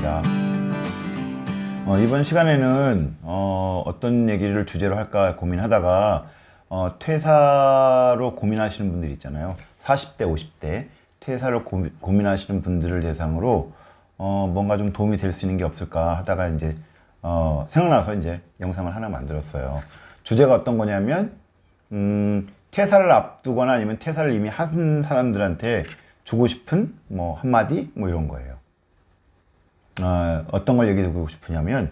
반갑습니다. 이번 시간에는 어떤 얘기를 주제로 할까 고민하다가 퇴사로 고민하시는 분들 있잖아요. 40대, 50대 퇴사를 고민하시는 분들을 대상으로 뭔가 좀 도움이 될 수 있는 게 없을까 하다가 이제 생각나서 이제 영상을 하나 만들었어요. 주제가 어떤 거냐면 퇴사를 앞두거나 아니면 퇴사를 이미 한 사람들한테 주고 싶은 뭐 한마디 뭐 이런 거예요. 어떤 걸 얘기해 드리고 싶으냐면,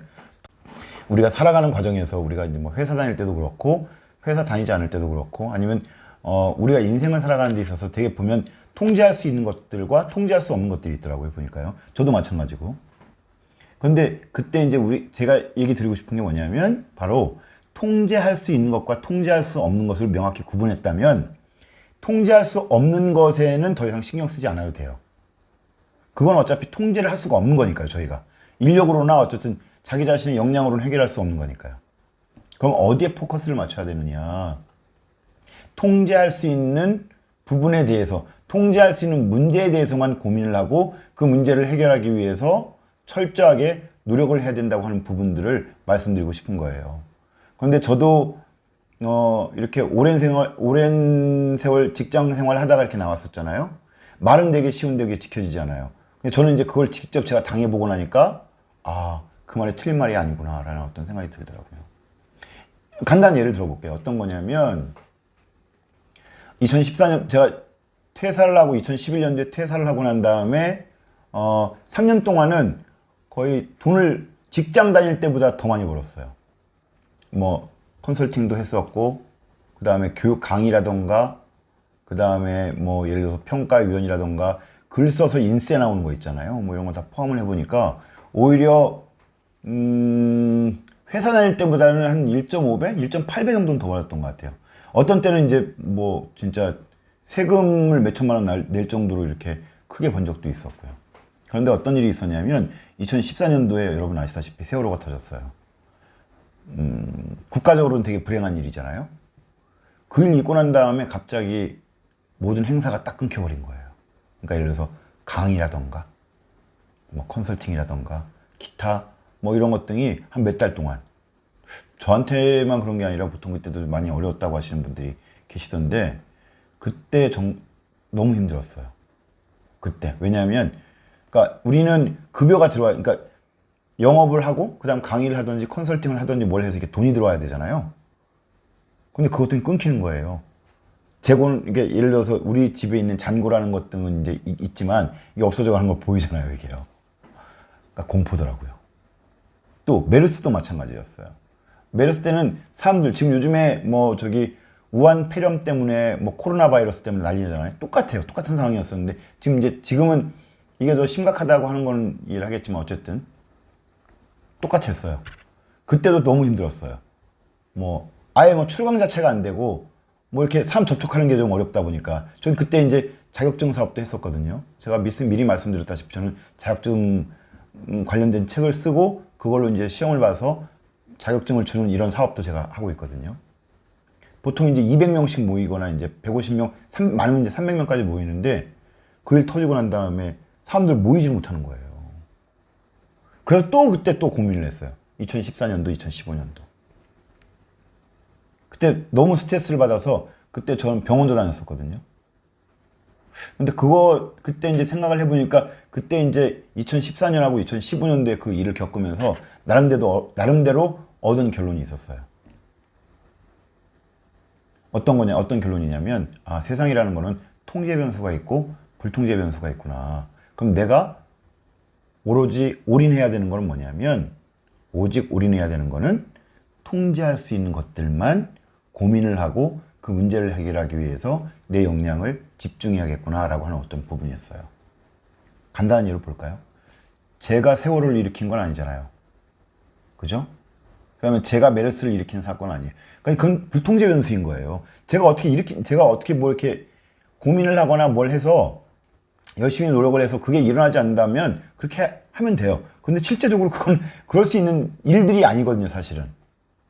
우리가 살아가는 과정에서 우리가 이제 뭐 회사 다닐 때도 그렇고 회사 다니지 않을 때도 그렇고 아니면 우리가 인생을 살아가는 데 있어서 되게 보면 통제할 수 있는 것들과 통제할 수 없는 것들이 있더라고요. 보니까요. 저도 마찬가지고. 근데 그때 이제 제가 얘기 드리고 싶은 게 뭐냐면, 바로 통제할 수 있는 것과 통제할 수 없는 것을 명확히 구분했다면 통제할 수 없는 것에는 더 이상 신경 쓰지 않아도 돼요. 그건 어차피 통제를 할 수가 없는 거니까요. 저희가 인력으로나 어쨌든 자기 자신의 역량으로는 해결할 수 없는 거니까요. 그럼 어디에 포커스를 맞춰야 되느냐, 통제할 수 있는 부분에 대해서, 통제할 수 있는 문제에 대해서만 고민을 하고 그 문제를 해결하기 위해서 철저하게 노력을 해야 된다고 하는 부분들을 말씀드리고 싶은 거예요. 그런데 저도 이렇게 오랜 세월 직장 생활 하다가 이렇게 나왔었잖아요. 말은 되게 쉬운데 그게 지켜지지 않아요. 근데 저는 이제 그걸 직접 제가 당해보고 나니까, 그 말이 틀린 말이 아니구나 라는 어떤 생각이 들더라고요. 간단한 예를 들어볼게요. 어떤 거냐면, 2014년 제가 퇴사를 하고 2011년도에 퇴사를 하고 난 다음에 3년 동안은 거의 돈을 직장 다닐 때보다 더 많이 벌었어요. 뭐 컨설팅도 했었고, 그 다음에 교육 강의라던가, 그 다음에 뭐 예를 들어서 평가위원이라던가 글 써서 인쇄 나오는 거 있잖아요. 뭐 이런 거 다 포함을 해보니까 오히려 회사 다닐 때보다는 한 1.5배, 1.8배 정도는 더 받았던 것 같아요. 어떤 때는 이제 뭐 진짜 세금을 몇 천만 원 낼 정도로 이렇게 크게 번 적도 있었고요. 그런데 어떤 일이 있었냐면 2014년도에 여러분 아시다시피 세월호가 터졌어요. 국가적으로는 되게 불행한 일이잖아요. 그 일 있고 난 다음에 갑자기 모든 행사가 딱 끊겨버린 거예요. 그러니까 예를 들어서 강의라던가 뭐 컨설팅이라던가 기타 뭐 이런 것 등이 한 몇 달 동안, 저한테만 그런 게 아니라 보통 그때도 많이 어려웠다고 하시는 분들이 계시던데, 그때 너무 힘들었어요. 그때. 왜냐하면 그러니까 우리는 급여가 들어와요. 그러니까 영업을 하고 그다음 강의를 하든지 컨설팅을 하든지 뭘 해서 이렇게 돈이 들어와야 되잖아요. 근데 그것도 끊기는 거예요. 재고는, 이게 예를 들어서 우리 집에 있는 잔고라는 것 등은 이제 있지만 이게 없어져 가는 걸 보이잖아요, 이게요. 그러니까 공포더라고요. 또 메르스도 마찬가지였어요. 메르스 때는 사람들 지금 요즘에 뭐 우한 폐렴 때문에 뭐 코로나 바이러스 때문에 난리잖아요. 똑같아요. 똑같은 상황이었었는데 지금은 이게 더 심각하다고 하는 건 이해를 하겠지만 어쨌든 똑같았어요. 그때도 너무 힘들었어요. 뭐 아예 뭐 출강 자체가 안 되고 뭐 이렇게 사람 접촉하는 게 좀 어렵다 보니까, 저는 그때 이제 자격증 사업도 했었거든요. 제가 미리 말씀드렸다시피 저는 자격증 관련된 책을 쓰고 그걸로 이제 시험을 봐서 자격증을 주는 이런 사업도 제가 하고 있거든요. 보통 이제 200명씩 모이거나 이제 150명, 많으면 이제 300명까지 모이는데 그 일 터지고 난 다음에 사람들 모이지 못하는 거예요. 그래서 그때 또 고민을 했어요. 2014년도, 2015년도. 그때 너무 스트레스를 받아서 그때 저는 병원도 다녔었거든요. 근데 그때 이제 생각을 해보니까 그때 이제 2014년하고 2015년도에 그 일을 겪으면서 나름대로 얻은 결론이 있었어요. 어떤 결론이냐면, 세상이라는 거는 통제 변수가 있고 불통제 변수가 있구나. 그럼 내가 오로지 올인해야 되는 거는 뭐냐면, 오직 올인해야 되는 거는 통제할 수 있는 것들만 고민을 하고 그 문제를 해결하기 위해서 내 역량을 집중해야겠구나라고 하는 어떤 부분이었어요. 간단한 예로 볼까요? 제가 세월호를 일으킨 건 아니잖아요. 그죠? 그다음에 제가 메르스를 일으킨 사건은 아니에요. 그러니까 그건 불통제 변수인 거예요. 제가 어떻게 뭐 이렇게 고민을 하거나 뭘 해서 열심히 노력을 해서 그게 일어나지 않는다면 그렇게 하면 돼요. 근데 실제적으로 그건 그럴 수 있는 일들이 아니거든요, 사실은.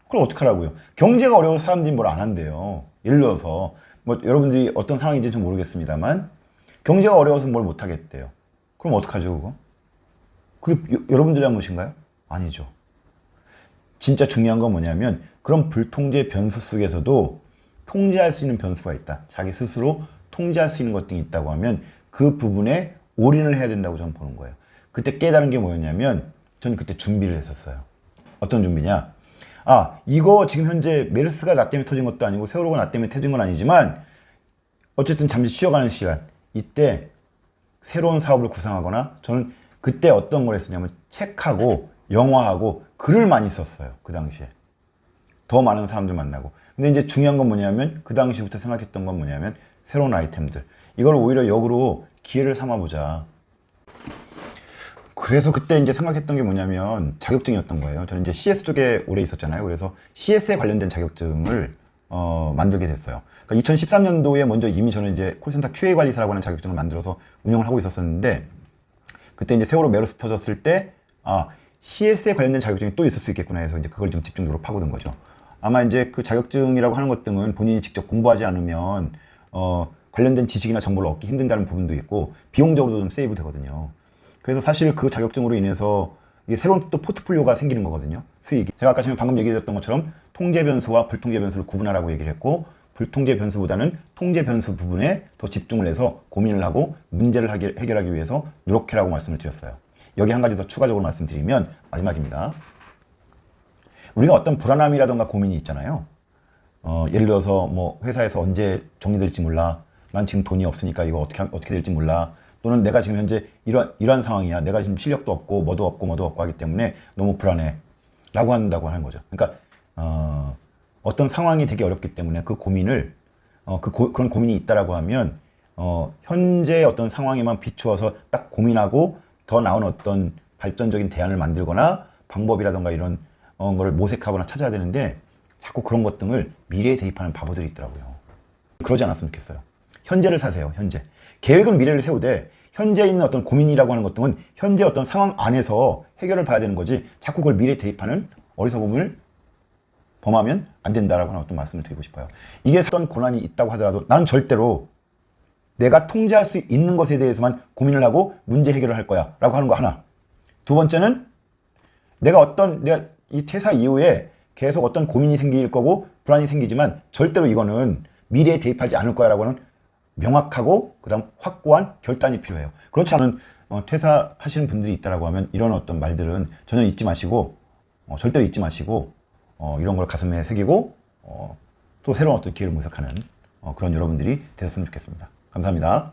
그걸 어떡하라고요? 경제가 어려워서 사람들이 뭘 안 한대요. 예를 들어서 뭐 여러분들이 어떤 상황인지 좀 모르겠습니다만 경제가 어려워서 뭘 못 하겠대요. 그럼 어떡하죠, 그거? 그게 여러분들의 잘못인가요? 아니죠. 진짜 중요한 건 뭐냐면 그런 불통제 변수 속에서도 통제할 수 있는 변수가 있다. 자기 스스로 통제할 수 있는 것들이 있다고 하면 그 부분에 올인을 해야 된다고 저는 보는 거예요. 그때 깨달은 게 뭐였냐면 저는 그때 준비를 했었어요. 어떤 준비냐? 아, 이거 지금 현재 메르스가 나 때문에 터진 것도 아니고 세월호가 나 때문에 터진 건 아니지만 어쨌든 잠시 쉬어가는 시간, 이때 새로운 사업을 구상하거나 저는 그때 어떤 걸 했었냐면 책하고 영화하고 글을 많이 썼어요. 그 당시에. 더 많은 사람들 만나고. 근데 이제 중요한 건 뭐냐면 그 당시부터 생각했던 건 뭐냐면 새로운 아이템들. 이걸 오히려 역으로 기회를 삼아보자. 그래서 그때 이제 생각했던 게 뭐냐면 자격증이었던 거예요. 저는 이제 CS 쪽에 오래 있었잖아요. 그래서 CS에 관련된 자격증을 만들게 됐어요. 그러니까 2013년도에 먼저 이미 저는 이제 콜센터 QA 관리사라고 하는 자격증을 만들어서 운영을 하고 있었었는데 그때 이제 세월호 메르스 터졌을 때 CS에 관련된 자격증이 또 있을 수 있겠구나 해서 이제 그걸 좀 집중적으로 파고든 거죠. 아마 이제 그 자격증이라고 하는 것 등은 본인이 직접 공부하지 않으면 관련된 지식이나 정보를 얻기 힘든다는 부분도 있고 비용적으로도 좀 세이브 되거든요. 그래서 사실 그 자격증으로 인해서 이게 새로운 또 포트폴리오가 생기는 거거든요. 수익이. 제가 아까 전에 방금 얘기했던 것처럼 통제 변수와 불통제 변수를 구분하라고 얘기를 했고 불통제 변수보다는 통제 변수 부분에 더 집중을 해서 고민을 하고 문제를 해결하기 위해서 노력해라고 말씀을 드렸어요. 여기 한 가지 더 추가적으로 말씀드리면 마지막입니다. 우리가 어떤 불안함이라던가 고민이 있잖아요. 예를 들어서 뭐 회사에서 언제 정리될지 몰라. 난 지금 돈이 없으니까 이거 어떻게 될지 몰라. 또는 내가 지금 현재 이러한 상황이야. 내가 지금 실력도 없고 뭐도 없고 하기 때문에 너무 불안해. 라고 한다고 하는 거죠. 그러니까 어떤 상황이 되게 어렵기 때문에 그 고민을 그런 고민이 있다라고 하면 현재 어떤 상황에만 비추어서 딱 고민하고 더 나은 어떤 발전적인 대안을 만들거나 방법이라던가 이런 걸 모색하거나 찾아야 되는데 자꾸 그런 것 등을 미래에 대입하는 바보들이 있더라고요. 그러지 않았으면 좋겠어요. 현재를 사세요. 현재. 계획은 미래를 세우되 현재 있는 어떤 고민이라고 하는 것 등은 현재 어떤 상황 안에서 해결을 봐야 되는 거지 자꾸 그걸 미래에 대입하는 어리석음을 범하면 안 된다라고 하는 어떤 말씀을 드리고 싶어요. 이게 어떤 고난이 있다고 하더라도 나는 절대로 내가 통제할 수 있는 것에 대해서만 고민을 하고 문제 해결을 할 거야 라고 하는 거 하나. 두 번째는 내가 이 퇴사 이후에 계속 어떤 고민이 생길 거고 불안이 생기지만 절대로 이거는 미래에 대입하지 않을 거야 라고 하는 명확하고 그다음 확고한 결단이 필요해요. 그렇지 않은 퇴사하시는 분들이 있다라고 하면 이런 어떤 말들은 전혀 잊지 마시고 절대로 잊지 마시고 이런 걸 가슴에 새기고 또 새로운 어떤 기회를 모색하는 그런 여러분들이 되셨으면 좋겠습니다. 감사합니다.